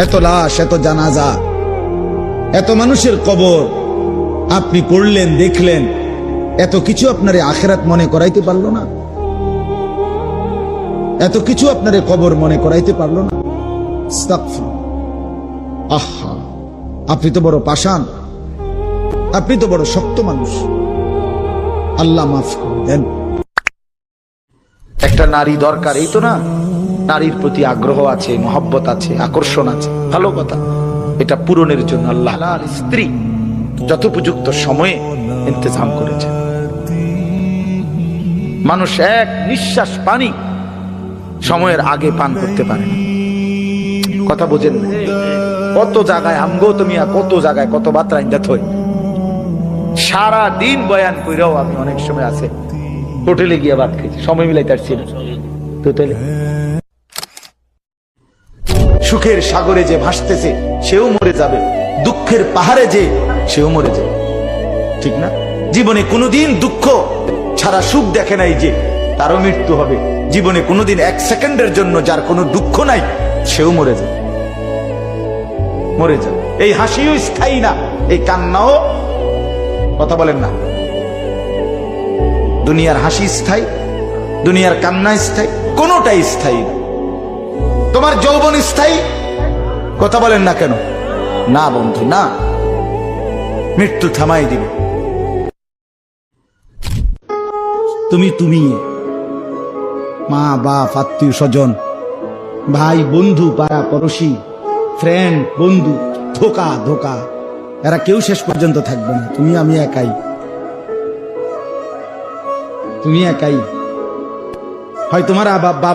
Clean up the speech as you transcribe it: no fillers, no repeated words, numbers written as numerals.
এত লাশ, এত জানাজা, এত মানুষের কবর আপনি পড়লেন, দেখলেন, এত কিছু আপনারে আখিরাত মনে করাইতে পারলো না? এত কিছু আপনারে কবর মনে করাইতে পারলো না? আস্তাগফির। আহা, আপনি তো বড় পাষাণ, আপনি তো বড় শক্ত মানুষ। আল্লাহ মাফ করে দেন। একটা নারী দরকার, এই তো না? নারীর প্রতি আগ্রহ আছে, মহব্বত আছে, আকর্ষণ আছে, ভালো কথা। এটা পূরণের জন্য আল্লাহ স্ত্রী যথোপযুক্ত সময়ে ইন্তজাম করেছে। মানুষ এক নিঃশ্বাস পানি সময়ের আগে পান করতে পারে না। কথা বোঝেন না? কত জায়গায় আমগো তুমি, কত জায়গায় কত বার্তা ইন্দাত হয়। সারা দিন বয়ান কইরাও আমি অনেক সময় আছে হোটেলে গিয়ে ভাত খেয়েছি, সময় মিলাইতে পারছি না। হোটেলে সুখের সাগরে যে ভাসতেছে সেও মরে যাবে, দুঃখের পাহাড়ে যে সেও মরে যাবে, ঠিক না? জীবনে কোনোদিন দুঃখ ছাড়া সুখ দেখে নাই যে তারও মৃত্যু হবে। জীবনে কোনোদিন এক সেকেন্ডের জন্য যার কোনো দুঃখ নাই সেও মরে যাবে, মরে যাবে। এই হাসিও স্থায়ী না, এই কান্নাও, কথা বলেন না, দুনিয়ার হাসি স্থায়ী, দুনিয়ার কান্না স্থায়ী, কোনোটাই স্থায়ী না। তোমার যৌবন স্থায়ী, কথা বলেন না কেন? না বন্ধু, না, মৃত্যু থামাই দিবে। তুমি মা বাপ, আত্মীয় স্বজন, ভাই বন্ধু, পাড়া পড়োশি, ফ্রেন্ড, বন্ধু, ধোকা, এরা কেউ শেষ পর্যন্ত থাকবে না। তুমি আমি একাই, তুমি একাই। হয় তোমার বাবা